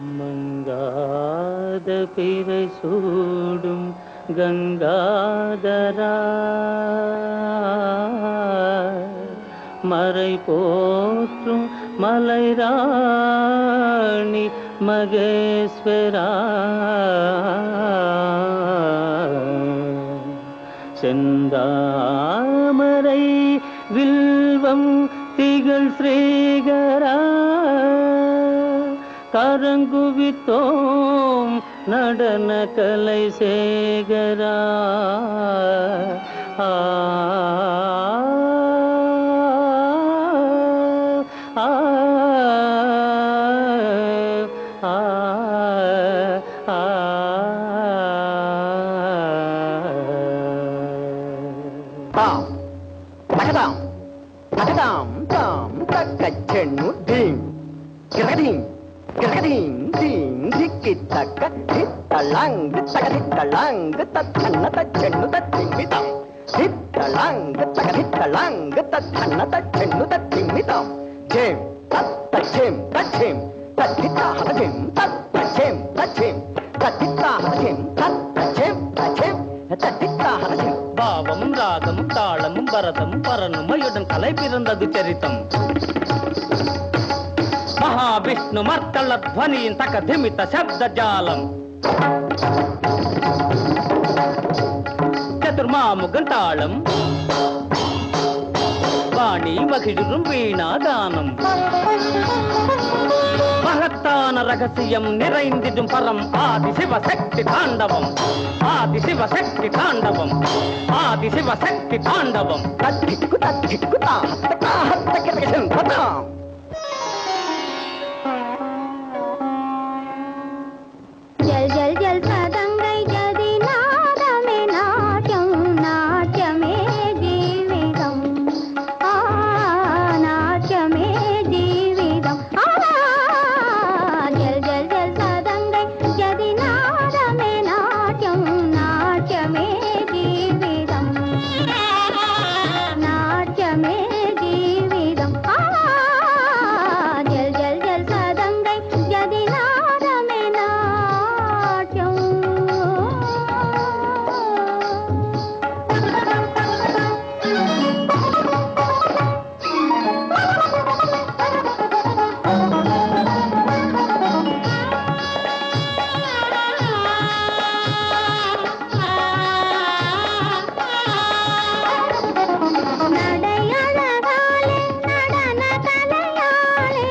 மங்காத பிறை சூடும் கங்காதரா மறை போற்றும் மலைராணி மகேஸ்வரா செந்தாமரை வில்வம் திகழ் ஸ்ரீகரா கரங்குவித்தோம் நடன கலை சேகரா ஆ பாவம் ராகம் தாளம் பரதம் பரனுமையுடன் கலை பிறந்தது சரித்தம் மகாவிஷ்ணு மர்த்தள ಧ್ವನಿயின் தகதிமித்த சப்த ஜாலம் சதுர்மாமுகன் தாளம் வாணி மகிழும் வீணாதானம் மகத்தான ரகசியம் நிறைந்திடும் பரம் ஆதி சிவசக்தி தாண்டவம் ஆதி சிவசக்தி தாண்டவம் ஆதி சிவசக்தி தாண்டவம் தத்திக்கு தத்திக்கு தாஹத்தகதகதம் ஜல் ஜல் ஜல் சதங்கை ஜதி நாதமே நாட்யம் நாட்யமே ஜீவிதம் நாட்யமே ஜீவிதம் ஜல் ஜல் ஜல் சதங்கை ஜதி நாதமே நாட்யம் நாட்யமே ஜீவிதம் நாட்யமே ஜீவிதம் ஜல் ஜல் ஜல் சதங்கை ஜதி நாதமே நாட்யம் நடையழகாலே நடன கலையாலே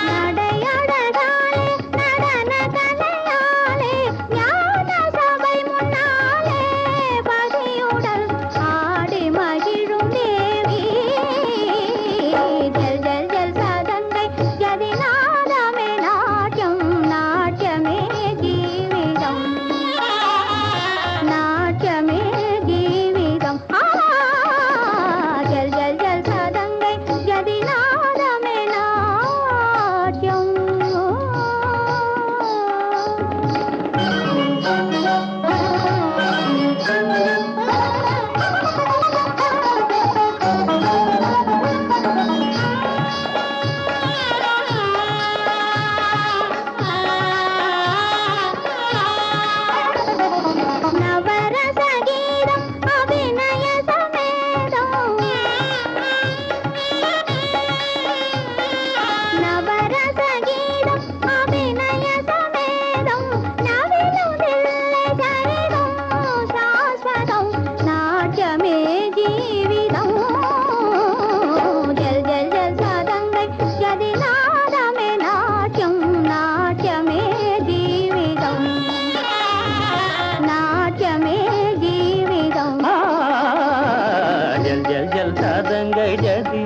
நடையழகாலே நடன கலையாலே ஞான சபை முன்னாலே பகையுடல் ஆடி மகிழும் தேவி ஜல் ஜல் ஜல் சதங்கை ஜதி நாதமே நாட்யம் நாட்யமே ஜீவிதம் நாட்யமே ஜீவிதம் ஜல் ஜல் ஜல் சதங்கை ஜதி நாதமே நாட்யம் நவரச கீதம் அபிநய சமேதம் நவரச கீதம் அபிநய சமேதம் நவிலுதில்லை சரிதம் சாஸ்வதம் நாட்யமே ஜீவிதம் ஜல் ஜல் ஜல் சதங்கை ஜதி நாதமே நாட்யம் நாட்யமே ஜீவிதம் நாட்யமே ஜீவிதம் ஜல் ஜல் ஜல் சதங்கை ஜதி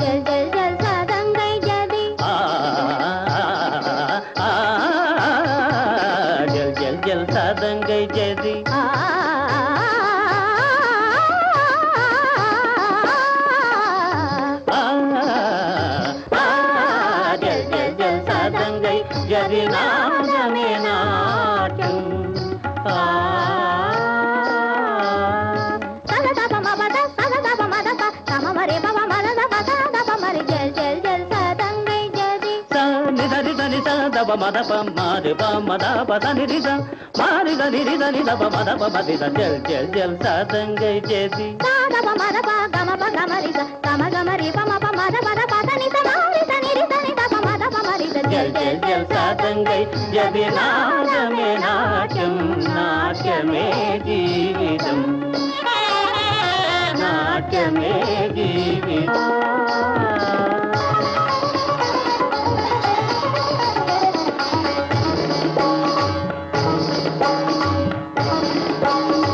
ஜல் ஜல் ஜல் சதங்கை ஜதி ஜல் ஜல் ஜல் சதங்கை ஜதி ஜல் ஜல் ஜல் சதங்கை ஜதி நாதமே நாட்யம் సగ దప మద సగ దప మద సమమరే పవ మద ప మద ప మాది ప మద పద నిరిద మారిద నిరిద నిద ప మద ప మదిద జల్ జల్ జల్ సాదంగై చేసి సాద ప మద ప గమ ప గమరిద గమ గమరి ప మ ప మద పద పద నిద మారిద నిరిద నిద ప మద ప మరిద జల్ జల్ జల్ సాదంగై యది నాదమే నాట్యం నాట్యమే జీవితం నాట్యమే జీవితం